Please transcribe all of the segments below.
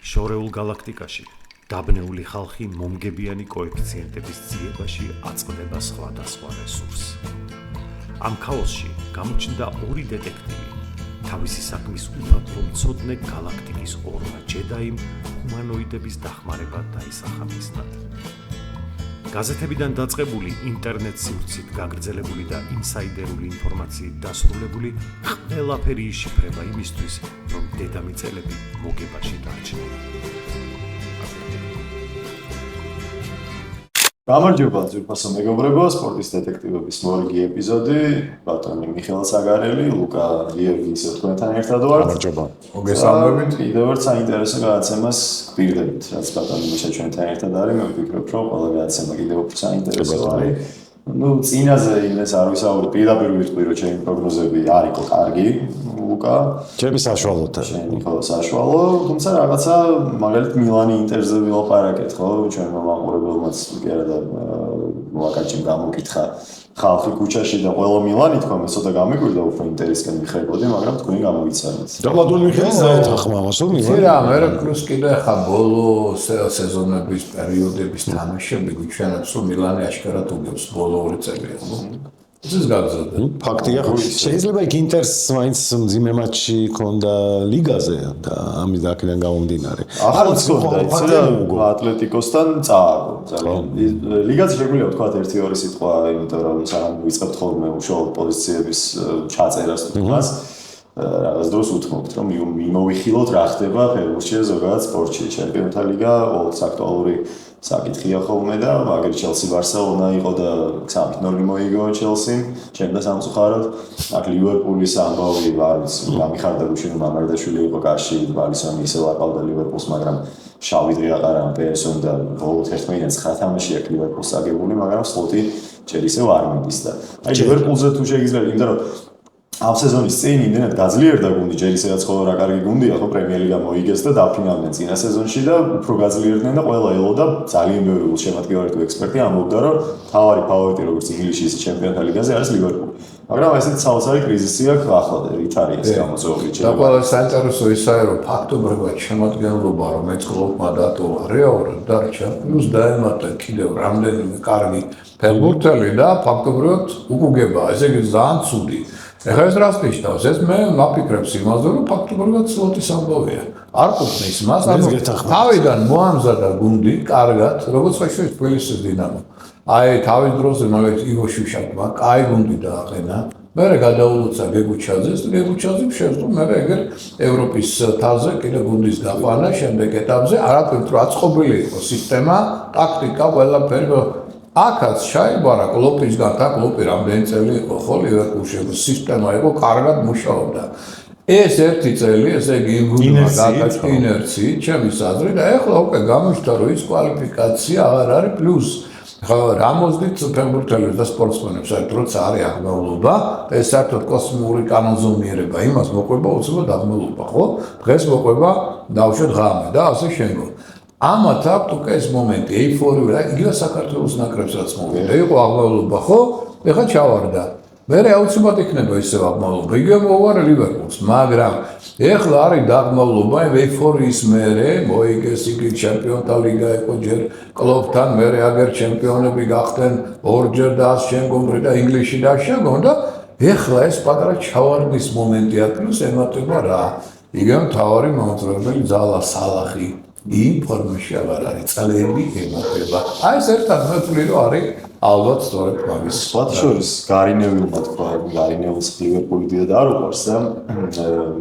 შორეულ გალაქტიკაში დაბნეული ხალხი მომგებიანი კოეფიციენტების ძიებაში აწყდება სხვადასხვა რესურსს. ამ ქაოსში გამოჩნდა ორი დეტექტივი, თავისი საქმის უთანხმო მცოდნე გალაქტიკის ორმა ჯედაიმ ჰუმანოიდების დახმარება დაისახა მისდად. გაზეთებიდან დაწყებული ინტერნეტ სივრცით გაგრძელებული და ინსაიდერული ინფორმაციით დასრულებული ყველაფერი იშიფრება იმისთვის, რომ დედამიწელები მოგებაში დარჩნენ. გამარჯობა ძვირფასო მეგობრებო, სპორტის დეტექტივების მორიგი ეპიზოდი, ბატონი მიხეილ საგარელი, ლუკა ლიევი ისე თქვენთან ერთად ვართ. გამარჯობა. მოგესალმებით. კიდევ ერთ საინტერესო გადაცემას გვირდებით, რაც ბატონი მიშა ჩვენთან ერთად არის, მე ვფიქრობ, რომ ყველა გადაცემა კიდევ უფრო საინტერესო არის. წინაზე იმას არ ვისაუბრე, პირდაპირ ვიტყვი, რომ ჩემი პროგნოზები არ იყო კარგი, ლუკა. ჩემი საშუალოდ. ჩემი ხოლმე საშუალო, თუმცა რაღაცა მაგალითად მილანი ინტერზე ვილაპარაკეთ, ხო, ჩვენმა მაყურებელმაც კი არა და მოვაკაჭიმ გამოკითხა ხალხი ქუჩაში და ყველა მილანი თქვა, მე ცოტა გამიგვირდა უფრო ინტერესკენ მიხებოდი, მაგრამ თქვენი გამოვიცანეთ. და ბატონი მიხეილს დაეთანხმა ამას, რომ მილანი. რა, მე პლუს კიდე ხა ბოლო სეზონების პერიოდების თამაშები გვიჩვენებს, რომ მილანი აშკარად უგებს ბოლო 2 წელია, ხო? ეს გაგზავნა. ფაქტია, შეიძლება იქ ინტერს მაინც მძიმე მატჩი ქონდა ლიგაზე და ამის აქედან გამომდინარე. ახალაც ქონდა იცი რა ატლეტიკოსთან წააგო. ლიგაზე შეგვიძლია ვთქვა 1-2 სიტყვა, იმიტომ რომ სანამ ვიწყებთ ხოლმე უშუალოდ პოზიციების ჩაწერას თქოს. რაღაც დროს უთმობთ, რომ მიმოვიხილოთ რა ხდება ფეხბურთში და ზოგადად სპორტში. ჩემპიონთა ლიგა ყოველთვის აქტუალური საკითხია ხოლმე და მაგერ ჩელსი ბარსელონა იყო და 3-0 მოიგო ჩელსიმ, ჩემ და სამწუხაროდ. აქ ლივერპულის ამბავი არის, გამიხარდა გუშინ მამარდაშვილი იყო კარში, ვალისონი ისევ აყავდა ლივერპულს, მაგრამ შავი დღე აყარა პერსონ და ბოლო 11-დან 9 თამაში აქვს ლივერპულს აგებული, მაგრამ სლოტი ჯერ ისევ არ მიდის და აი ლივერპულზე თუ შეიძლება, იმიტომ რომ ამ სეზონის წინ იმდენად გაძლიერდა გუნდი, ჯერ ისედაც ხოლმე რა კარგი გუნდია, ხო პრემიერ-ლიგა მოიგეს და დაფინალდნენ წინა სეზონში და უფრო გაძლიერდნენ და ყველა ელოდა ძალიან ბევრი შემადგენელი თუ ექსპერტი ამბობდა, რომ თავარი ფავორიტი როგორც ინგლისში ისე ჩემპიონთა ლიგაზე არის ლივერპული. მაგრამ ესეთი საოცარი კრიზისი აქვს ახლა და რით არის ეს გამოწვეული და ყველა საინტერესო ისაა, რომ ფაქტობრივად შემადგენლობა რომ ეწყლობმა დატოვა რეალურად დარჩა, პლუს დაემატა კიდევ რამდენიმე კარგი ფეხბურთელი და ფაქტობრივად უკუგება, ესე იგი ძალიან ცუდი. ეხლა ეს რას ნიშნავს? ეს მე ვაფიქრებს იმაზე, რომ ფაქტობრივად სლოტის ამბავია. არ ყოფნის მას, ანუ თავიდან მოამზადა გუნდი კარგად, როგორც ხაშურის თბილისის დინამო. აი თავის დროზე მაგალითად იგო შუშაკმა კაი გუნდი დააყენა. მერე გადაულოცა გეგუჩაძეს, გეგუჩაძემ შეძლო მერე ეგერ ევროპის თაზე კიდე გუნდის გაყვანა შემდეგ ეტაპზე, არაფერ თუ აწყობილი იყო სისტემა, ტაქტიკა, ყველაფერი აქაც შაიბარა კლოპისგან და კლოპი რამდენი წელი იყო ხო ლივერპულში სისტემა იყო კარგად მუშაობდა. ეს 1 წელი, ესე იგი გუნდმა გადაჭრა ინერციით, ჩემის აზრით და ეხლა უკვე გამოჩნდა რომ ის კვალიფიკაცია აღარ არის პლუს რამოსდით ფეხბურთელებს და სპორტსმენებს საერთოდ როცა არის აღმავლობა, ეს საერთოდ კოსმიკური კანონზომიერება იმას მოყვება უცებად აღმავლობა, ხო? დღეს მოყვება დავშოთ ღამე და ასე შემდგომ. ამათ აქვს უკვე ეს მომენტი, ეიფორია და იგივე საქართველოს ნაკრებსაც მოვიდა. იყო აღმავლობა, ხო? ეხლა ჩავარდა. მერე აუცილებლად იქნება ისევ აღმავლობა. იგივე მოვარ ლივერპულს, მაგრამ ეხლა არის დაღმავლობა ეიფორიის მერე, მოიგეს იგი ჩემპიონთა ლიგა იყო ჯერ კლუბთან, მერე აგერ ჩემპიონები გახდნენ ორჯერ და ამ შემდგომში და ინგლისში და შემდგომ და ეხლა ეს პატარა ჩავარდის მომენტია, პლუს ემატება რა? იგივე მთავარი მომწვეველი ძალა სალახი. ინფორმაცია აღარ არის, წლები ემოხება. აი ეს ერთად მეფლი რო არის, ალბათ სწორედ მაგის. სხვათა შორის გარინევილმა თქვა, გარინევილს ლივერპული დიდად არ უყვარს და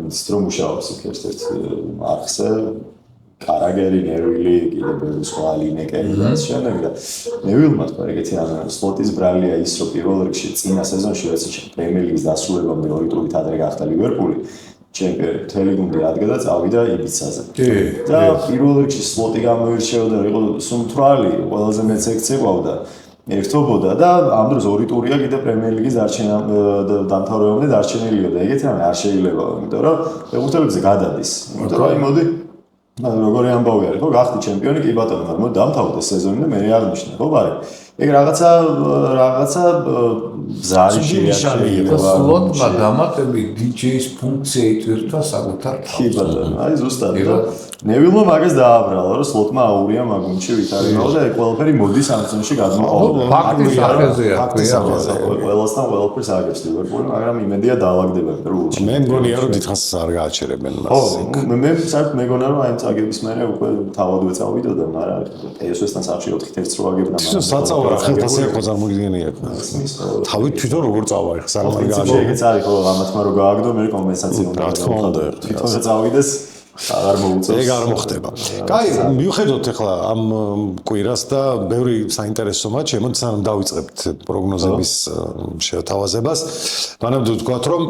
ის რომ მუშაობს იქ ერთ-ერთ არხზე, კარაგერი, ნერვილი, კიდე ბევრი სხვა ლინეკები და ამ შემდეგ და ნევილმა თქვა ეგეთი ანუ სლოტის ბრალია ის რომ პირველ რიგში წინა სეზონში როცა პრემიერ-ლიგის დასრულებამდე 2 ტურით ადრე გახდა ლივერპული ჩემპიონი მთელი გუნდი ადგა და წავიდა იბიცაზე. და პირველ რიგში სლოტი გამოირჩეოდა, იყო სუნთრალი, ყველაზე მეც ექცე ყავდა. ერთობოდა და ამ დროს 2 ტურია კიდე პრემიერ-ლიგის დამთავრებამდე დარჩენილია და ეგეთი რამე არ შეიძლება, იმიტომ რომ ფეხბურთელებზე გადადის. იმიტომ რომ მოდი როგორი ამბავი არის, ხო, გახდი ჩემპიონი, კი ბატონო, მაგრამ დამთავრდა სეზონი და მე აღნიშნე, ხო, ბარე. ეგ რაღაცა ზარი შეიარჩია. სლოტმა დამატებით DJ-ის ფუნქციით ვირთვა საკუთარ თავს. კი ბატონო, აი ზუსტად. ნევილმა მაგას დააბრალა, რომ სლოტმა აურია მაგუნჩი ვითარებაო და ეგ ყველაფერი მოდის ამზონში გადმოყოლება. ფაქტის სახეზეა. ყველასთან ყველაფერს აგებს ლივერპული, მაგრამ იმედია დაალაგდებენ რულში. მე მგონია რომ დიდხანს არ გააჩერებენ მას. მე საერთოდ მეგონა რომ აი წაგების მერე უკვე თავადვე წავიდოდა, მაგრამ PSV-სთან სახში 4-1 რო აგებდა მაგრამ საწავლა ხელფასი ხო წარმოგიდგენია. თავი თვითონ როგორ წავა ხა საგამარი გააჩერე. ეგეც არის ხო ამათმა რო გააგდო მე კომპენსაცია უნდა თვითონ წავიდეს არ მოუწევს. ეგ არ მოხდება. კაი, მივხედოთ ახლა ამ კვირას და ბევრი საინტერესო მატჩი, მოდი სანამ დავიწყებთ პროგნოზების შეთავაზებას. მანამ ვთქვათ რომ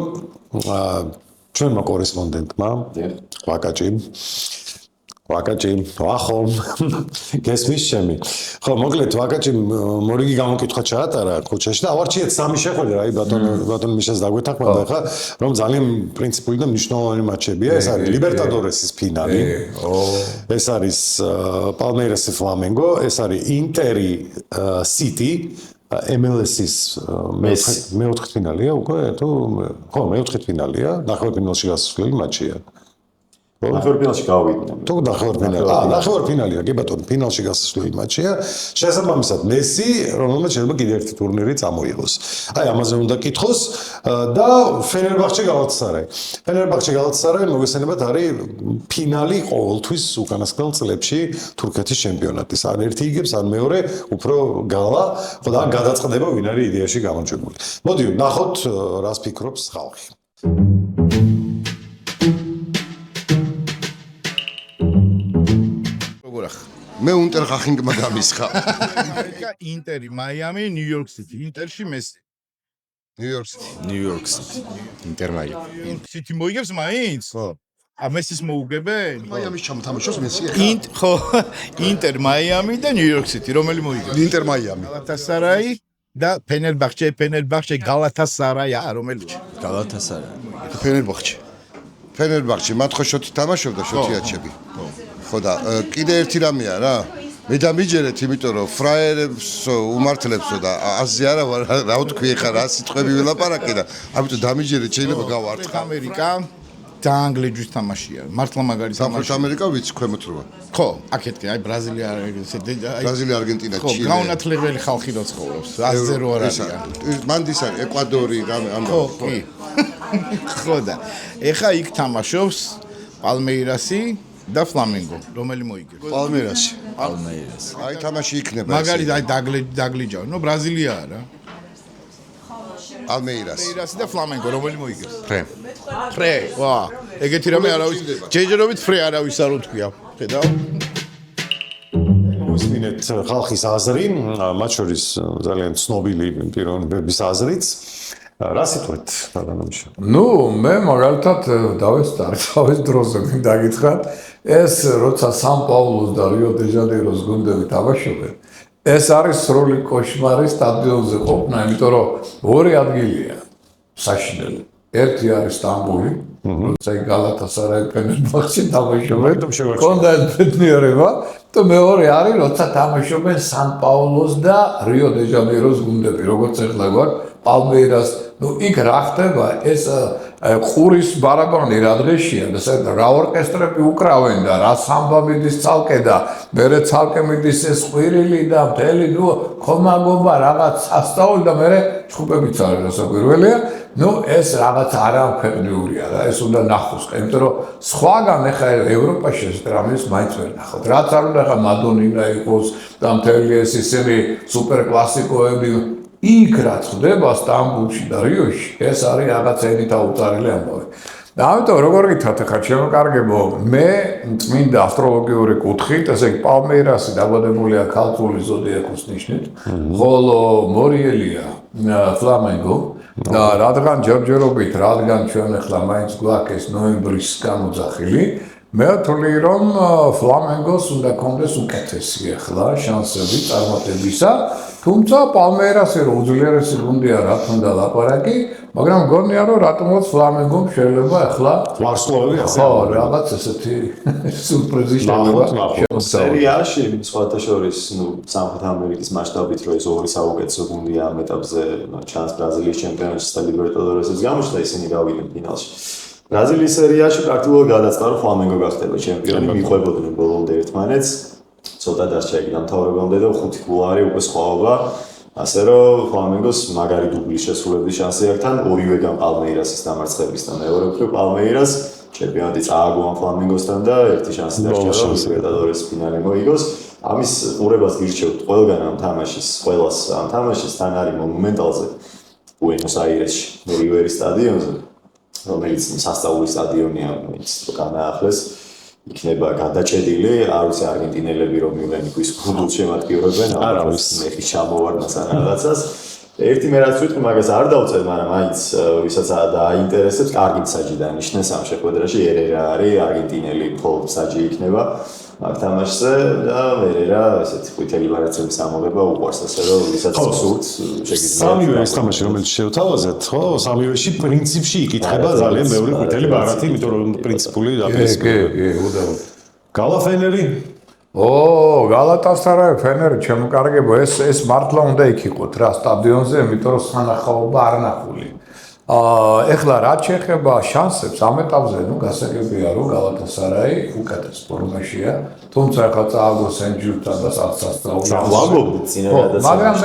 ჩვენმა კორესპონდენტმა ვაკაჭი, ვახო, გესმის ჩემი. ხო, მოკლედ ვაკაჭი მორიგი გამოკითხვა ჩაატარა ქუჩაში და ავარჩიეთ სამი შეხვედრა, აი ბატონ მიშას დაგვეთანხმდა ხა, რომ ძალიან პრინციპული და მნიშვნელოვანი მატჩებია. ეს არის ლიბერტადორესის ფინალი. ეს არის პალმეირასი ფლამენგო, ეს არის ინტერი სიტი. MLS-ის მეოთხედფინალია უკვე თუ ხო მეოთხედფინალია, ნახევარფინალში გასასვლელი მატჩია. ნახევარფინალში გავიდნენ. თუ ნახევარფინალია, კი ბატონო, ფინალში გასასვლელი მატჩია. შესაბამისად, მესი, რომელმაც შეიძლება კიდევ ერთი ტურნირი წამოიღოს. აი, ამაზე უნდა კითხოს და ფენერბახჩე გალათასარაი. ფენერბახჩე გალათასარაი მოგესალმებით არის ფინალი ყოველთვის უკანასკნელ წლებში თურქეთის ჩემპიონატის. ან ერთი იგებს, ან მეორე, უფრო გალა, ხო და გადაწყდება ვინ არის იდეაში გამარჯვებული. მოდი, ნახოთ რას ფიქრობს ხალხი. მე უნტერ ხახინგმა გამისხა. ინტერი, მაიამი, ნიუ-იორკ სიტი. ინტერში მესი. ნიუ-იორკ სიტი. ინტერ მაიამი. სიტი მოიგებს მაინც? ხო. მესის მოუგებენ? მაიამის ჩამოთამაშოს მესი ხო, ინტერ, მაიამი და ნიუ-იორკ სიტი, რომელი მოიგებს? ინტერ მაიამი. გალათასარაი და ფენერბახჩე, გალათასარაი, რომელი? გალათასარაი. ფენერბახჩე, მათ ხო შოთი თამაშობდა, შოთი აჩები. ხო და კიდე ერთი რამეა რა. მე დამიჯერეთ, იმიტომ რომ ფრაიერებს უმართლებსო და აზი არა ვარ, რა ვთქვი ხა რა სიტყვები ვილაპარაკე და ამიტომ დამიჯერეთ, შეიძლება გავარტყა. ამერიკა და ანგლიის თამაშია. მართლა მაგარი თამაში. სამხრეთ ამერიკა ვიცი ქვემოთ როა. ხო, აქეთკი, აი ბრაზილია, ბრაზილია, არგენტინა, ხო, ჩილე. გაუნათლებელი ხალხი რო ცხოვრობს. 100-ზე რო არ არიან. მანდის არის ეკვადორი, რამე ამ. ხო, კი. ხო და ეხა იქ თამაშობს პალმეირასი და ფლამენგო, რომელი მოიგებს? პალმეირასი. აი თამაში იქნება. მაგარი აი დაგლიჯავ, ნუ ბრაზილია რა. პალმეირასი და ფლამენგო, რომელი მოიგებს? ფრე. ვა, ეგეთი რამე არავის ჯეჯერობით ფრე არავის არ უთქვია. ხედავ? მოსმინეთ ხალხის აზრი, მათ შორის ძალიან ცნობილი პიროვნებების აზრიც. რა სიტყვით ბატონო? ნუ მე მაგალითად დავესტართავის დროზე მინდა გითხრათ, ეს როცა სან-პაულუს და რიო-დე-ჟანეიროს გუნდები თამაშობენ, ეს არის სრული კოშმარი სტადიონზე ყოფნა, იმიტომ რომ ორი ადგილია საშინელი. ერთი არის სტამბული, როცა გალათასარაი ფენერბახჩე თამაშობენ, კონდა ეს ბედნიერება, და მეორე არის როცა თამაშობენ სან-პაულუს და რიო-დე-ჟანეიროს გუნდები, როგორც ახლა გვაქვს პალმეირას. ნუ იქ რა ხდება, ეს ყურის ბარაბანი რა დღეშია და რა ორკესტრები უკრავენ და რა სამბა მიდის ცალკე და მერე ცალკე მიდის ეს ყვირილი და მთელი ნუ ხომაგობა რაღაც სასწაული და მერე ჩხუბებიც არის რასაკვირველია. ნუ ეს რაღაც არამქვეყნიურია და ეს უნდა ნახოს, იმიტომ რომ სხვაგან ახლა ევროპაში ეს დრამის მაინც ვერ ნახავთ. რაც არ უნდა ახლა მადონინა იყოს და მთელი ეს ისინი სუპერ კლასიკოები იქ რაც ხდება სტამბულში და რიოში, ეს არის რაღაც ენით აუწარელი ამბავი. და ამიტომ როგორ გითხრათ ახლა შემოკარგებო, მე წმინდა ასტროლოგიური კუთხით, ესე იგი პალმეირასი დაბადებულია ქალწული ზოდიაქოს ნიშნით, ხოლო მორიელია ფლამენგო და რადგან ჯერჯერობით, რადგან ჩვენ ახლა მაინც გვაქვს ეს ნოემბრის გამოძახილი, მე ვთვლი რომ ფლამენგოს უნდა კონდეს უკეთესი ახლა შანსები წარმატებისა, თუმცა პალმეირასი რო უძლიერესი გუნდია რა თქმა ლაპარაკი, მაგრამ გონია რომ რატომაც ფლამენგომ შეიძლება ახლა ვარსკვლავები ასე ხო რაღაც ესეთი სურპრიზი შეიძლება სერიაში სხვათა შორის სამხრეთ ამერიკის მასშტაბით რო ეს ორი საუკეთესო გუნდია ამ ეტაპზე ჩანს ბრაზილიის ჩემპიონატში და ლიბერტადორესის გამოჩნდა ისინი გავიდნენ ფინალში. ბრაზილიის სერიაში პრაქტიკულად გადაწყდა რომ ფლამენგო გახდება ჩემპიონი, მიყვებოდნენ ბოლომდე ერთმანეთს. ცოტა დარჩა იგი დამთავრებამდე და 5 გოლი უკვე სხვაობა. ასე რომ ფლამენგოს მაგარი დუბლის შესრულების შანსი აქვს თან ორივეგან პალმეირასის დამარცხების და მეორე მხრივ პალმეირას ჩემპიონატი წააგო ფლამენგოსთან და ერთი შანსი დარჩა რომ ლიბერტადორეს ფინალი მოიგოს. ამის ყურებას გირჩევთ ყველგან ამ თამაშის, ყველას ამ თამაშის თან არის მონუმენტალზე ბუენოს-აირესში, რივერის სტადიონზე, რომელიც სასწაულის სტადიონია, რომელიც განაახლეს. იქნება გადაჭედილი, არ ვიცი არგენტინელები რომ მილენ ის ფუტბოლს შემატკივრებენ, ამას მეხი ჩამოვარდნას ან რაღაცას. ერთი მე რაც ვიტყვი, მაგას არ დავწერ, მაგრამ აიც ვისაც დააინტერესებს, კარგი მსაჯი დანიშნეს ამ შეხვედრაში, ერერა არის არგენტინელი მხოლოდ მსაჯი იქნება მაგ თამაშზე და ერერა ესეთი ყვითელი ბარათების ამოღება უყვარს, ასე რომ ვისაც სურთ შეგიძლიათ. სამივე ეს თამაში რომელიც შევთავაზეთ, ხო, სამივეში პრინციპში იკითხება ძალიან ბევრი ყვითელი ბარათი, იმიტომ რომ პრინციპული დაფესებია. კი, უდავო. გალა ფენერი გალატასარაი ფენერი ჩემკარგებო ეს მართლა უნდა იქ იყოთ რა სტადიონზე, იმიტომ რომ სანახაობა არ ნახული. ეხლა რაც შეეხება შანსებს ამ ეტაპზე, გასაგებია რომ გალატასარაი უკეთეს ფორმაშია, თუმცა ახლა წააგო სენჯურთან და მაგრამ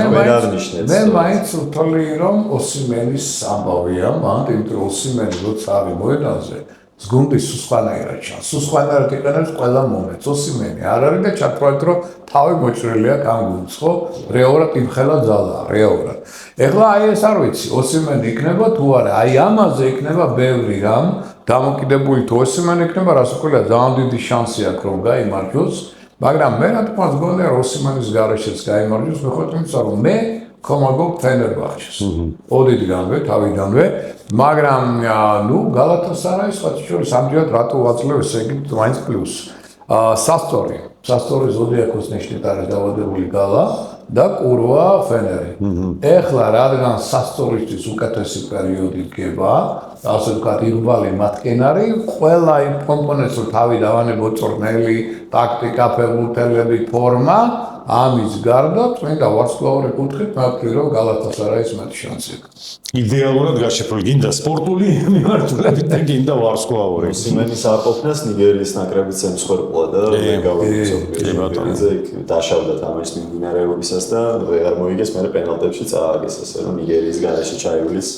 მე მაინც ვთვლი რომ ოსიმენის ამბავია, მანდ ოსიმენი როცა არის მოედანზე გუნდის სუსხანაირად ჩანს. სუსხანაირად იყენებს ყველა მომენტს. ოსიმენი არ არის და ჩათვალეთ რომ თავი მოჭრილია ამ გუნდს, ხო? რეალურად იმხელა ძალა, რეალურად. ეხლა აი ეს არ ვიცი, ოსიმენი იქნება თუ არა. აი ამაზე იქნება ბევრი რამ დამოკიდებული თუ ოსიმენი იქნება, რასაკვირველია ძალიან დიდი შანსი აქვს რომ გაიმარჯვოს, მაგრამ მე რა თქმა უნდა ოსიმენის გარეშეც გაიმარჯვოს, მეხოთი იმისა რომ მე კომაგო ფენერბახჩეს. ოდიდანვე, თავიდანვე, მაგრამ გალატასარაის სხვათა სამჯერად რატო ვაძლევ ესე იგი მაინც პლუს. სასტორი ზოდიაქოს ნიშნით არის დავადებული გალა და კურვა ფენერი. ეხლა რადგან სასტორისთვის უკეთესი პერიოდი დგება, ასე ვთქვათ, იღბალი მათკენ არის, ყველა იმ კომპონენტს რომ თავი დავანებო წვრთნელი, ტაქტიკა, ფეხბურთელები, ფორმა ამის გარდა წმინდა ვარსკვლავური კუთხით მათქი რომ გალატასარაის მეტი შანსი აქვს. იდეალურად გაშიფრული, გინდა სპორტული მიმართულებით და გინდა ვარსკვლავური. ოსიმენის აპოფნას ნიგერიის ნაკრებიც ემსხვერპლა და გავიგზავნე დაშავდა თამაშის მიმდინარეობისას და ვეღარ მოიგეს, მე პენალტებში წააგეს, ასე რომ ნიგერიის გარეშე ჩაივლის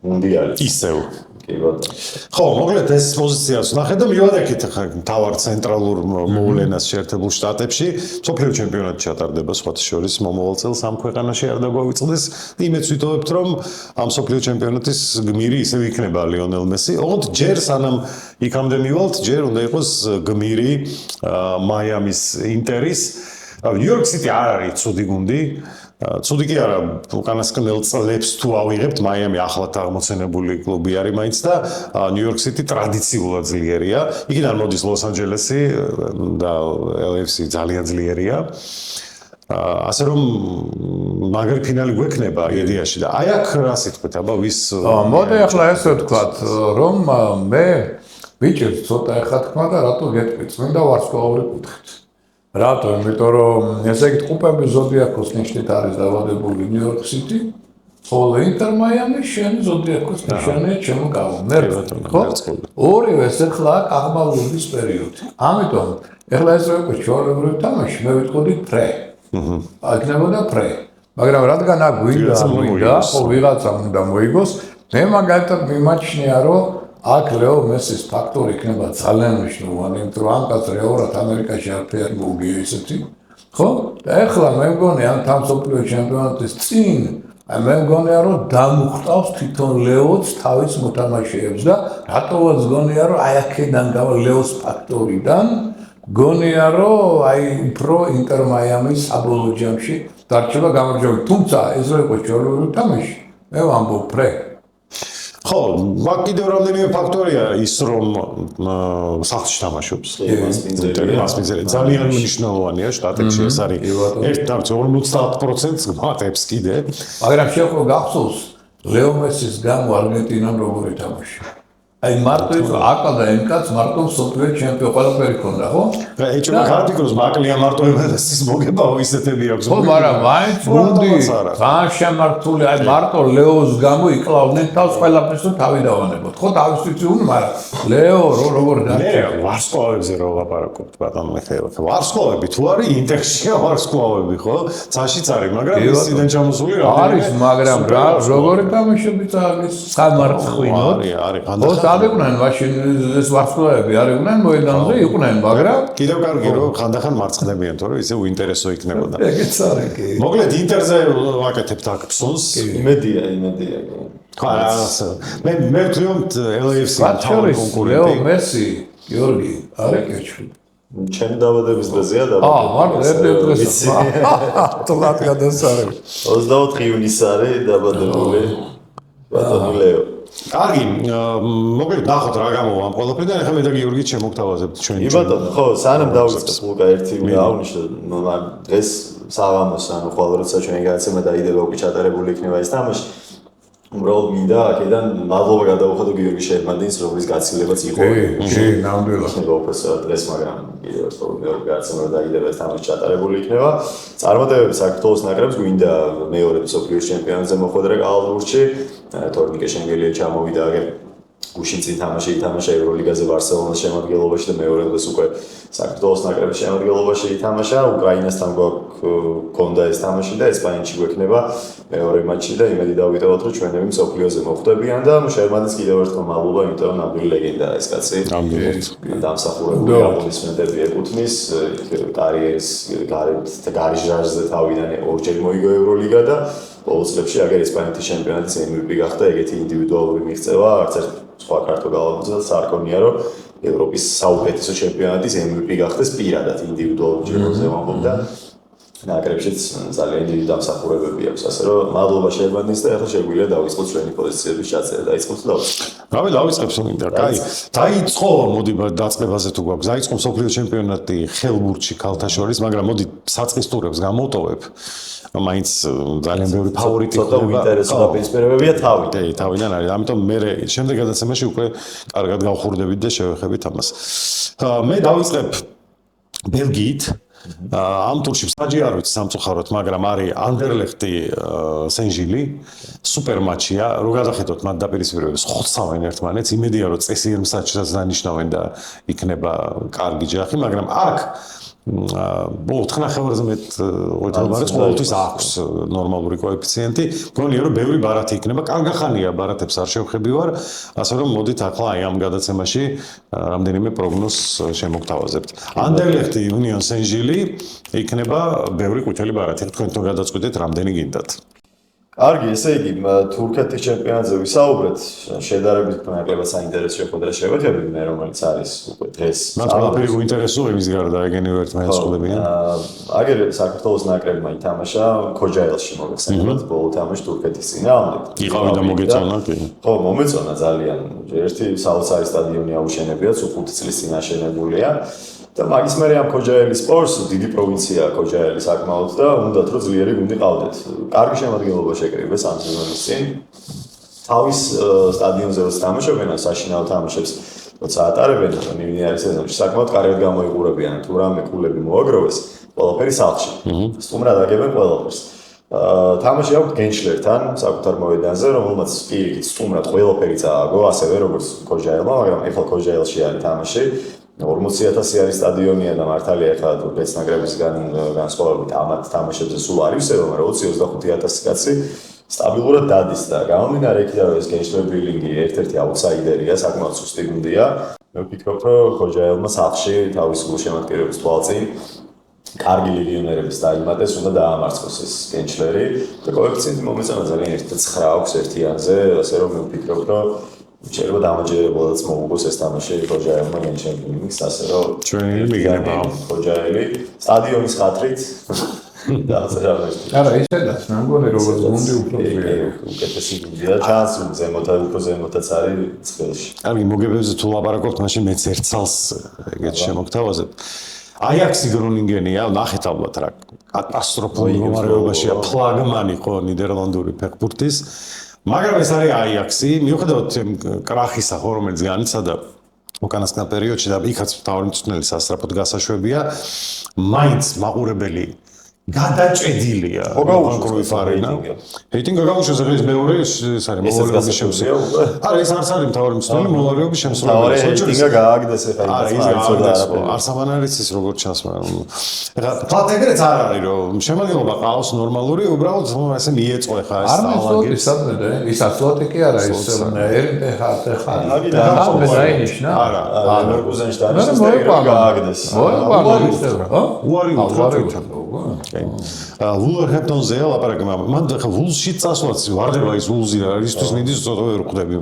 მუნდიალი. ისევ. კი ბატონო. ხო, მოკლედ ეს პოზიციას ნახე და მივადექით ახლა თავარ ცენტრალურ მოვლენას შეერთებულ შტატებში, მსოფლიო ჩემპიონატი ჩატარდება სხვათა შორის მომავალ წელს ამ ქვეყანაში არ დაგვავიწყდეს. იმედს ვიტოვებთ, რომ ამ მსოფლიო ჩემპიონატის გმირი ისევ იქნება ლიონელ მესი. ოღონდ ჯერ სანამ იქამდე მივალთ, ჯერ უნდა იყოს გმირი მაიამის ინტერის. ნიუ-იორკ სიტი არ არის ცუდი გუნდი. ცუდი კი არა, უკანასკნელ წლებს თუ ავიღებთ, მაიამი ახლად აღმოცენებული კლუბი არის მაინც და ნიუ-იორკ სიტი ტრადიციულად ძლიერია. იქიდან მოდის ლოს-ანჯელესი და LAFC ძალიან ძლიერია. ასე რომ მაგარი ფინალი გვექნება იდეაში და აი აქ რა სიტყვით, აბა ვის მოდი ახლა ესე ვთქვათ, რომ მე ბიჭებს ცოტა ეხა თქვა და რატო გეტყვით, წმინდა ვარსკვლავური კუთხით. რატო? იმიტომ რომ ესე იგი ტყუპები ზოდიაქოს ნიშნით არის დავადებული ნიუ-იორკ სიტი, ხოლო ინტერ მაიამი შენი ზოდიაქოს ნიშანია ჩემო გავუმერთ, ხო? ორივე ეხლა აღმავლობის პერიოდი. ამიტომ ეხლა ეს უკვე ჩვეულებრივი თამაში, მე ვიტყოდი პრე. აქნებოდა პრე. მაგრამ რადგან აქ გვინდა, ხო ვიღაცამ უნდა მოიგოს, მე მაგალითად მიმაჩნია რომ აქ ლეო მესის ფაქტორი იქნება ძალიან მნიშვნელოვანი, იმიტომ რომ ამ კაც რეალურად ამერიკაში არაფერი მოგია ისეთი, ხო? და ეხლა მე მგონი ამ მსოფლიო ჩემპიონატის წინ, მე მგონია რომ დამუხტავს თვითონ ლეოც თავის მოთამაშეებს და რატოაც გონია რომ აი აქედან ლეოს ფაქტორიდან გონია რომ აი უფრო ინტერ მაიამის საბოლოო ჯამში დარჩება გამარჯვებული, თუმცა ეს რო იყო ჩვეულებრივი თამაში, მე ვამბობ პრე. ხო, მაგ კიდევ რამდენიმე ფაქტორია ის რომ სახლში თამაშობს. მასპინძელი ძალიან მნიშვნელოვანია შტატებში ეს არის. ერთ და 50%-ს გმატებს კიდე. მაგრამ შეხვდა გახსოვს ლეო მესის გამო არგენტინამ როგორ ითამაშა. აი მარტო ის აკა და ენკაც მარტო სოფლიო ჩემპიონი ყველაფერი ქონდა, ხო? ეჭვმა გაფიქროს მაკლია მარტო ემელესის მოგებაო ისეთები აქვს. ხო, მაგრამ მაინც მუნდი ძალიან შემართული, აი მარტო ლეოს გამო იკლავდნენ თავს ყველაფერს რომ თავი დავანებოთ. ხო, თავისთვის უნდა, მაგრამ ლეო როგორ დარჩა? ვარსკვლავებზე რო ლაპარაკობთ ბატონო მიხეილო. ვარსკვლავები თუ არის ინტექსშია ვარსკვლავები, ხო? წაშიც არის, მაგრამ ისიდან ჩამოსული რა არის, მაგრამ რა როგორი თამაშობიც არის სამარცხინო. არის. არიყვნენ მაშინ ეს ვარსკვლავები არიყვნენ მოედანზე იყვნენ მაგრამ კიდევ კარგი რომ ხანდახან მარცხდებიან თორე ისე უინტერესო იქნებოდა ეგეც არის კი მოკლედ ინტერზე ვაკეთებთ აქ ფსონს იმედია მე ვთვლი LAFC-თან კონკურენტი ლეო მესი გიორგი არეკეჩი ჩემი დაბადების დღეზეა მარტო ერთ დღეს თლათ გადასარევი 24 ივნისს არის დაბადებული ბატონი ლეო კარგი, მოკლედ ნახოთ რა გამოვა ამ ყველაფერიდან, ახლა მე და გიორგი შემოგთავაზებთ ჩვენი. ბატონო, ხო, სანამ დავიწყებ ლუკა ერთი აღვნიშნო, დღეს საღამოს, ანუ ხოლმე როცა ჩვენი გადაცემა დაიდება უკვე ჩატარებული იქნება ეს თამაში. უბრალოდ მინდა აქედან მადლობა გადავუხადო გიორგი შერმანდინს, რომლის გაცილებაც იყო. კი, ნამდვილად. პროფესორ დღეს, მაგრამ კიდევ მეორე გადაცემა დაიდება ეს თამაში ჩატარებული იქნება. წარმატებები საქართველოს ნაკრებს გვინდა მეორე მსოფლიოს ჩემპიონატზე მოხვედრა კალათბურთში. თორნიკე შენგელია ჩამოვიდა აგერ გუშინ წინ თამაში ითამაშა ევროლიგაზე ბარსელონას შემადგენლობაში და მეორე დღეს უკვე საქართველოს ნაკრების შემადგენლობაში ითამაშა უკრაინასთან გვქონდა ეს თამაში და ესპანეთში გვექნება მეორე მატჩი და იმედი დავიტოვოთ რომ ჩვენები მსოფლიოზე მოხვდებიან და შერმანდის კიდევ ერთხელ მადლობა იმიტომ რომ ნამდვილი ლეგენდაა ეს კაცი დამსახურებული აპლოდისმენტები ეკუთვნის კარიერის გარიჟრაჟზე თავიდან ორჯერ მოიგო ევროლიგა და ბოლო წლებში აგერ ესპანეთის ჩემპიონატის MVP გახდა ეგეთი ინდივიდუალური მიღწევა არც ერთ სხვა ქართულ გალათბურთელს არ ქონია რომ ევროპის საუკეთესო ჩემპიონატის MVP გახდეს პირადად ინდივიდუალურ ჯილდოზე ვამბობ და ნაკრებშიც ძალიან დიდი დამსახურებები აქვს ასე რომ მადლობა შერბანდის და ახლა შეგვიძლია დავიწყოთ ჩვენი პოზიციების ჩაწერა დაიწყოთ და დავიწყოთ დავიწყებთ უნდა კაი დაიწყო მოდი დაწყებაზე თუ გვაქვს დაიწყო მსოფლიო ჩემპიონატი ხელბურთში ქალთა შორის მაგრამ მოდი საწყის ტურებს გამოვტოვებ მაინც ძალიან ბევრი ფავორიტი ხდება. ცოტა უინტერესო დაპირისპირებებია თავიდან. კი, თავიდან არის. ამიტომ მე შემდეგ გადაცემაში უკვე კარგად გავხურდებით და შევეხებით ამას. მე დავიწყებ ბელგიით. ამ ტურში საჯი არ ვიცი სამწუხაროდ, მაგრამ არის ანდერლეხტი სენჟილი. სუპერ მატჩია. რო გადახედოთ მათ დაპირისპირებებს, ხოცავენ ერთმანეთს. იმედია რომ წესიერ მსაჯსაც დანიშნავენ და იქნება კარგი ჯახი, მაგრამ აქ 4.5-ზე მეტ ოთალბარეს ყოველთვის აქვს ნორმალური კოეფიციენტი. მგონია რომ ბევრი ბარათი იქნება. კარგახანია ბარათებს არ შევხები ვარ, ასე რომ მოდით ახლა აი ამ გადაცემაში რამდენიმე პროგნოზს შემოგთავაზებთ. ანდერლეხტი იუნიონ სენ-ჟილი იქნება ბევრი ყვითელი ბარათი. თქვენ თვითონ გადაწყვეტეთ რამდენი გინდათ. კარგი, ესე იგი, თურქეთის ჩემპიონატზე ვისაუბრეთ. შედარებით ნაკლებად საინტერესო შეხვედრა შევეხებით, მე რომელიც არის უკვე დღეს. მათ ყველაფერი უინტერესო იმის გარდა ეგენი ერთმანეთს ხდებიან. აგერ საქართველოს ნაკრებმა ითამაშა ქოჯაელში მოგეხსენებათ ბოლო თამაში თურქეთის წინააღმდეგ. იყავი და მოგეწონა კი. ხო, მომეწონა ძალიან. ერთი საოცარი სტადიონი აუშენებია, 5 წლის წინ აშენებულია. და მაგის მერე ამ ქოჯაელის სპორტს დიდი პროვინცია ქოჯაელი საკმაოდ და უნდათ რომ ძლიერი გუნდი ყავდეთ. კარგი შემადგენლობა შეკრიბეს ამ სეზონის წინ. თავის სტადიონზე როცა თამაშობენ, საშინაო თამაშებს როცა ატარებენ ნიმინიარის სეზონში, საკმაოდ კარგად გამოიყურებიან. თუ რამე კულები მოაგროვეს, ყველაფერი სახლში. სტუმრად აგებენ ყველაფერს. თამაში აქვს გენშლერთან საკუთარ მოედანზე, რომელმაც პირიქით სტუმრად ყველაფერი წააგო, ასევე როგორც ქოჯაელმა, მაგრამ ეხლა ქოჯაელში არის თამაში. 40,000 არის სტადიონია და მართალია ახლა თურქეთის ნაკრებისგან განსხვავებით ამათ თამაშებზე სულ არ ივსება, მაგრამ 20-25,000 კაცი სტაბილურად დადის და გამომდინარე იქიდან რომ ეს გენშლერ ბილინგი ერთ-ერთი აუტსაიდერია, საკმაოდ სუსტი გუნდია. მე ვფიქრობ, რომ ქოჯაელმა სახლში თავის გულშემატკივრების თვალწინ კარგი ლეგიონერების დაიმატეს, უნდა დაამარცხოს ეს გენშლერი და კოეფიციენტი მომეწონა ძალიან 1.9 აქვს ერთიანზე, ასე რომ მე ვფიქრობ, რომ შეიძლება დამაჯერებოდაც მოუგოს ეს თამაში ქოჯაელმა გენშლერს, ასე რომ ჩვენი მიგნება ქოჯაელი სტადიონის ხათრით დაწერა ვერსია. არა, ისედაც ნამგონი როგორც გუნდი უფრო ძლიერი. უკეთესი გუნდია, ჩანს ზემოთა უფრო ზემოთაც არის წყილში. კარგი, მოგებებზე თუ ლაპარაკობთ, მაშინ მეც ერთ წელს ეგეთ შემოგთავაზებ. აიაქსი გრონინგენია, ნახეთ ალბათ რა კატასტროფულ მდგომარეობაშია ფლაგმანი ხო ნიდერლანდური ფეხბურთის. მაგრამ ეს არის აიაქსი, მიუხედავად კრახისა ხო რომელიც განიცადა უკანასკნელ პერიოდში და იქაც მთავარი მწვრთნელი სასწრაფოდ გასაშვებია, მაინც მაყურებელი გადაჭედილია კრუიფ არენა. რეიტინგი გაგაუშვეს ეს მეორე ეს არის მოლარიობის შემსრულებელი. არა ეს არ არის მთავარი მწვრთნელი მოლარიობის შემსრულებელი. რეიტინგი გააგდეს ეხლა არსაბან არის ის როგორც ჩანს მაგრამ ეხლა ფლატ ეგრეც არ არის რომ შემადგენლობა ყავს ნორმალური უბრალოდ ესე მიეწყო ეხლა ეს ალაგები სადმე და ის ათლეტი კი არა ის ერინტეხა დაინიშნა არა ლერკუზენშტაინის გააგდეს უარი ვულვერჰემპტონზე ლაპარაკი მან ხა ვულსში წასვლაც ვარდება ის ვულზი რა ისთვის მიდის ცოტა ვერ ხვდები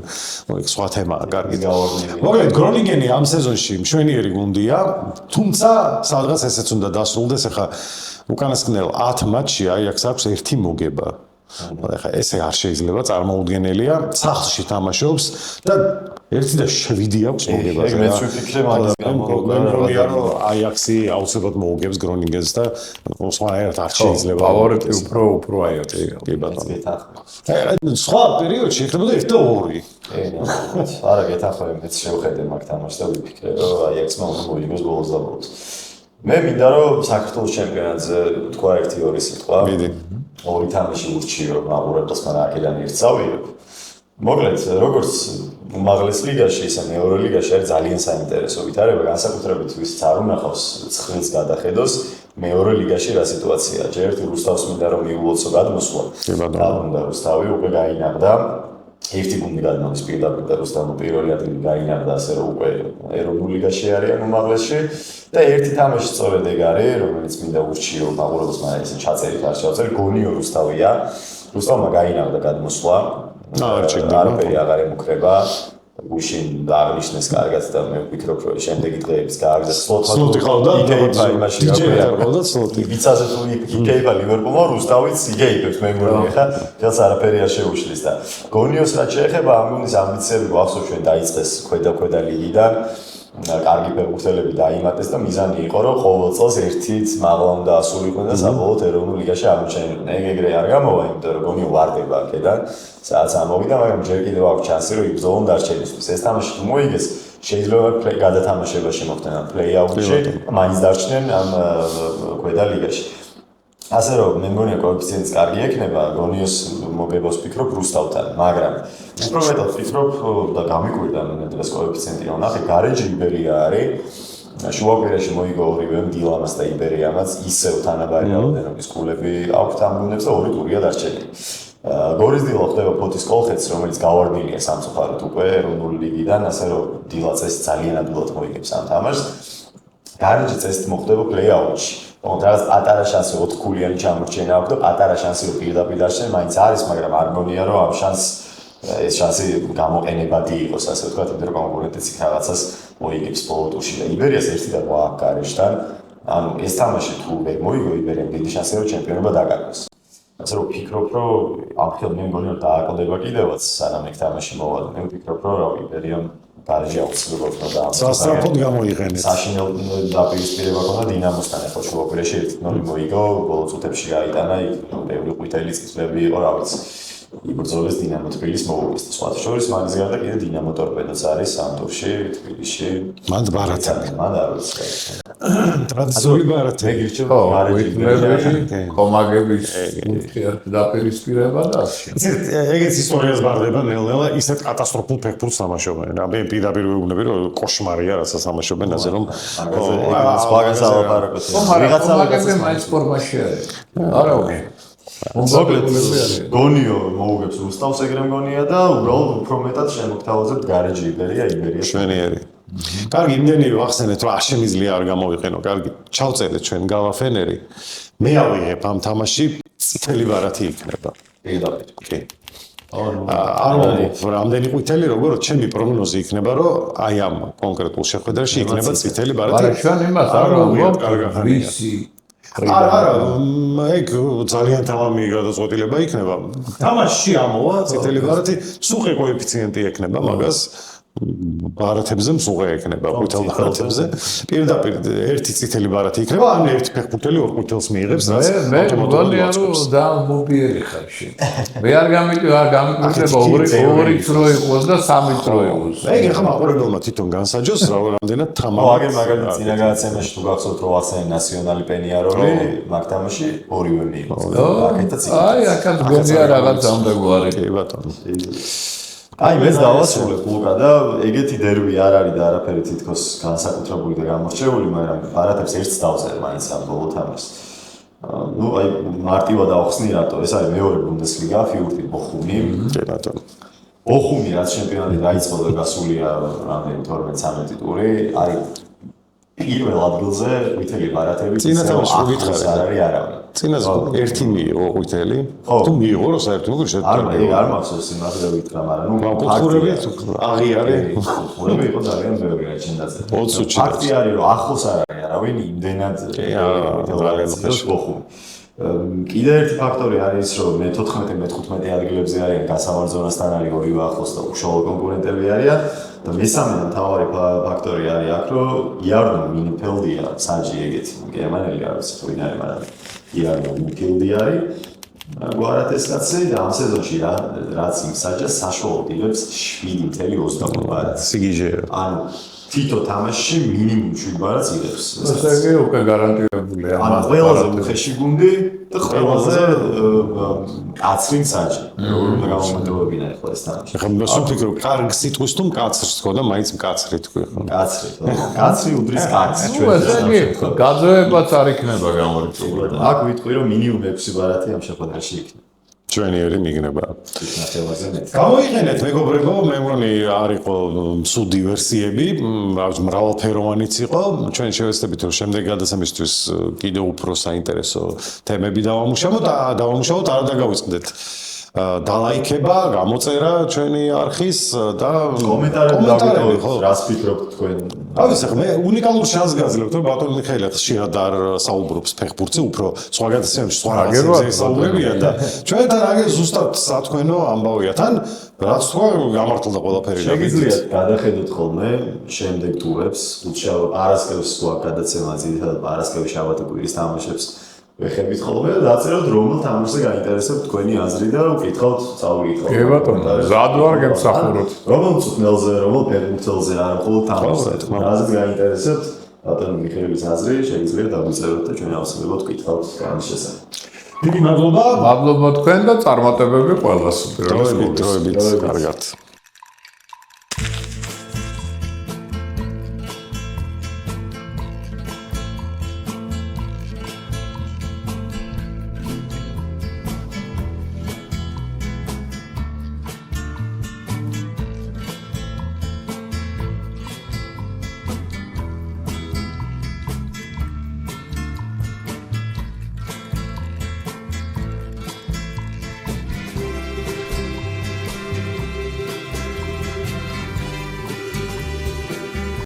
სხვა თემაა კარგი მოკლედ გრონინგენი ამ სეზონში მშვენიერი გუნდია თუმცა სადღაც ესეც უნდა დასრულდეს ხა უკანასკნელ 10 მატჩში აიაქსს აქვს ერთი მოგება ეხა ესე არ შეიძლება წარმოუდგენელია სახლში თამაშობს და ერთი და 7 აქვს მოგებაზე ეგ მეც ვიფიქრე მაგრამ აიაქსი აუცილებლად მოუგებს გრონინგენს და სხვაერთ არ შეიძლება ფავორიტი უფრო აიაქსი კი ბატონო სხვა პერიოდში ეხლებოდა 1-2 არა გეთახმები მეც შევხედე მაგ თამაშს და ვიფიქრე რომ აიაქსმა უნდა მოიგოს ბოლოს და ბოლოს მე მინდა რომ საქართველოს ჩემპიონატზე თქვა 1-2 სიტყვა ორი თამაში ურჩიო მაყურებელს მაგრამ აქედან ერთ წავიღებ მოკლედ როგორც უმაღლეს ლიგაში ისე მეორე ლიგაში არის ძალიან საინტერესო ვითარება განსაკუთრებით ვისაც არ უნახავს ცხილს გადახედოს მეორე ლიგაში რა სიტუაციაა ჯერ ერთი რუსთავს მინდა რომ მიულოცო გადმოსვლა და უნდა რუსთავი უკვე გაინაღდა ერთი გუნდი გადმოდის პირდაპირ და რუსთავმა პირველი ადგილი გაინაღდა ასე რომ უკვე ეროვნულ ლიგაში არიან უმაღლესში და ერთი თამაში სწორედ ეგ არის რომელიც მინდა ურჩიო მაყურებელს მაგრამ ესე ჩაწერით არ შევწერ გონიო რუსთავია რუსთავმა გაინაღდა გადმოსვლა არაფერი აღარ ემუქრება გუშინ დააღნიშნეს კარგად და მე ვფიქრობ რომ შემდეგი დღეების გააგზავნეს სლოტი ყავდა იკეიფა იმაში გაყავდა სლოტი ვიცაზე თუ იკეიფა ლივერპულმა რუსთავიც იკეიფებს მე მგონი ხა ხელს არაფერი არ შეუშლის და გონიოს რაც შეეხება ამ გუნდის ამბიციები გვახსოვს ჩვენ დაიწყეს ქვედა ლიგიდან კარგი ფეხბურთელები დაიმატეს და მიზანი იყო რომ ყოველ წელს ერთით მაღლა უნდა ასულიყო და საბოლოოდ ეროვნულ ლიგაში აღმოჩენილიყო. ეგ ეგრე არ გამოვა, იმიტომ რომ გონი ვარდება აქედან, სადაც ამოვიდა, მაგრამ ჯერ კიდევ აქვს ჩანსი რომ იბრძოლონ დარჩენისთვის. ეს თამაში თუ მოიგეს, შეიძლება გადათამაშებაში მოხდნენ პლეი-აუთში, მაინც დარჩნენ ამ ქვედა ლიგაში. ასე რომ მე მგონია კოეფიციენტიც კარგი ექნება გონიოს მოგებას ვფიქრობ რუსთავთან, მაგრამ უფრო მეტად ვფიქრობ და გამიკვირდა მე დღეს კოეფიციენტი რომ ნახე გარეჯი იბერია არის შუაკვირაში მოიგო ორივე დილამას და იბერიამაც ისევ თანაბარი რაოდენობის გულები აქვს ამ გუნდებს და ორი ტურია დარჩენილი. გორის დილა ხდება ფოთის კოლხეთს რომელიც გავარდნილია სამწუხაროდ უკვე ეროვნული ლიგიდან, ასე რომ დილა წესი ძალიან ადვილად მოიგებს ამ თამაშს. გარეჯი წესი მოხდება პლეი-აუთში. რაღაც პატარა შანსი 4 ქულიანი ჩამორჩენა აქვს და პატარა შანსი რომ პირდაპირ დარჩენ მაინც არის, მაგრამ არ მგონია რომ ამ ეს შანსი გამოყენებადი იყოს, ასე ვთქვათ, იმიტომ რომ კონკურენტიც იქ რაღაცას მოიგებს ბოლო ტურში და იბერიას 1-2 აქვს გარეშთან. ანუ ეს თამაში თუ ვერ მოიგო იბერიამ დიდი შანსია რომ ჩემპიონობა დაკარგოს. ასე რომ ვფიქრობ, რომ ამ ხელ მე მგონი რომ დააკლდება კიდევაც სანამ ეგ თამაში მოვა. მე ვფიქრობ, რომ იბერიამ გარეჯი აუცილებლად უნდა სასწრაფოდ გამოიყენეს. საშინელ დაპირისპირება ქონდა დინამოსთან, ახლა შუაკვირაში 1-0 მოიგო, ბოლო წუთებში გაიტანა, იქ ბევრი ყვითელი წითლები იყო, რა ვიცი. იბრძოლეს დინამო თბილისს მოუგეს და სხვათა შორის მაგის გარდა კიდე დინამო ტორპედოც არის ამ ტურში თბილისში. მან ბარათანი. მან არ ვიცი. ტრადიციული ბარათანი. მე გირჩევ გარეჯი კომაგების დაპირისპირება და ეგეც ისტორიას ბარდება ნელ-ნელა ისეთ კატასტროფულ ფეხბურთს თამაშობენ. რა მე პირდაპირ ვეუბნები რომ კოშმარია რასაც თამაშობენ ასე რომ სხვაგან სალაპარაკოთ. კომაგები მაინც ფორმაში არის. არა უკვე გონიო მოუგებს რუსთავს ეგრე მგონია და უბრალოდ უფრო მეტად შემოგთავაზებთ გარეჯი იბერია შვენიერი. კარგი, იმდენი ვახსენეთ რომ არ შემიძლია არ გამოვიყენო. კარგი, ჩავწერეთ ჩვენ გავაფენერი. მე ავიღებ ამ თამაში წითელი ბარათი იქნება. კი. არ რამდენი ყვითელი როგორც ჩემი პროგნოზი იქნება რომ აი ამ კონკრეტულ შეხვედრაში იქნება წითელი ბარათი. არა ჩვენ იმას არ ვამბობთ ვისი არა, ეგ ძალიან თავამი გადაწყვეტილება იქნება. თამაშში ამოვა წითელი ბარათი, სუყე კოეფიციენტი ექნება მაგას. ბარათებზე მსუყე ექნება ყვითელ ბარათებზე. პირდაპირ ერთი წითელი ბარათი იქნება, ან ერთი ფეხბურთელი ორ ყვითელს მიიღებს, რაც ავტომატურად აუწყობს. და მობიერი ხარში. მე არ გამიკვირდება ორი წრო იყოს და სამი წრო იყოს. ეგ ახლა მაყურებელმა თვითონ განსაჯოს რამდენად თამამი. აგერ მაგალითად წინა გადაცემაში თუ გახსოვთ რომ ასენ ნაციონალი პენიაროლი მაგ თამაში ორივე მიიღო. აქეთაც აი აქაც გონია რაღაც ამბეგვარი. კი ბატონო. აი მეც დავასრულებ ლუკა და ეგეთი დერბი არ არის და არაფერი თითქოს განსაკუთრებული და გამორჩეული, მაგრამ ბარათებს ერთს დავწერ მაინც ამ ბოლო თამაშს. ნუ აი მარტივად ავხსნი რატო, ეს არის მეორე ბუნდესლიგა, ფიურტი ბოხუმი. კი ბატონო. ბოხუმი რაც ჩემპიონატი დაიწყო და გასულია რამდენი 12-13 ტური, არის პირველ ადგილზე ყვითელი ბარათები. წინა თამაში გითხარი. არ არის არავინ. წინაზე ერთი მიიღო ყვითელი. თუ მიიღო რო საერთოდ გუშინ არ მახსოვს იმაზე ვიტყვა, მაგრამ ნუ კუთხურები აღიარე. კუთხურები იყო ძალიან ბევრი რა ჩენდაზე. 20 სუჩი. ფაქტი არის რომ ახლოს არ არის არავინ იმდენად ბოხუმი. კიდევ ერთი ფაქტორი არის რომ მე-14-მე-15 ადგილებზე არიან გასავარ ზონასთან არის ორივე ახლოს და უშუალო კონკურენტები არიან და მესამე და მთავარი ფაქტორი არის აქ რომ იარნო მინიფელდია საჯი ეგეთი გერმანელი არის ვინ არის მაგრამ იარნო მინიფელდი არის გვარად ეს კაცი და ამ სეზონში რაც იმ საჯას საშუალო დილებს 7.25 ბარათს სიგიჟეა. ანუ თითო თამაშში მინიმუმ 7 ბარათს იღებს. ეს უკვე გარანტირებულია. ანუ ყველაზე უხეში გუნდი და ყველაზე კაცრი საჯი. როგორ გამომეტოვებინა ახლა ეს თამაში. ახლა მოსულ ფიქრობ, კარგ სიტყვის თუ მკაცრს ხო და მაინც მკაცრი თქვი ხო? კაცრი. კაცრი უდრის კაცს ნუ ესე იგი გაძევებაც არ იქნება გამორჩეული. აქ ვიტყვი რომ მინიმუმ 6 ბარათი ამ შეხვედრაში იქნება. ჩვენი ერი მიგნება. ნახევარზე მეტი. გამოიყენეთ მეგობრებო, მე მგონი არ იყო სულ დივერსიები, მრავალფეროვანიც იყო. ჩვენ შევეცდებით რომ შემდეგ გადაცემისთვის კიდევ უფრო საინტერესო თემები დავამუშავოთ და არ დაგავიწყდეთ. დალაიქება, გამოწერა ჩვენი არხის და კომენტარები დავიტოვოთ, რას ფიქრობთ თქვენ? ავი ახლა მე უნიკალურ შანსს გაძლევთ რომ ბატონ მიხეილი ახლა ხშირად არ საუბრობს ფეხბურთზე, უფრო სხვა გადაცემებში სხვა რაღაცებზე საუბრებია და ჩვენთან აგერ ზუსტად სათქვენო ამბავია თან რაც თქვა გამართლდა ყველაფერი. შეგიძლიათ გადახედოთ ხოლმე შემდეგ ტურებს, პარასკევს თუ აქ გადაცემა ძირითადად პარასკევის შაბათი კვირის თამაშებს ვეხებით ხოლმე და დაწეროთ რომელ თამაშზე გაინტერესებთ თქვენი აზრი და ვკითხავთ, წავიკითხავთ. კი ბატონო, ზად ვარ გემსახუროთ. რომელ მწვრთნელზე, რომელ ფეხბურთელზე, არა მხოლოდ თამაშზე. რაზეც გაინტერესებთ, ბატონო მიხეილის აზრი შეგიძლიათ დავიწეროთ და ჩვენ ავსებებთ ვკითხავთ ამის შესახებ. დიდი მადლობა. მადლობა თქვენ და წარმატებები ყველას. დროებით, კარგად.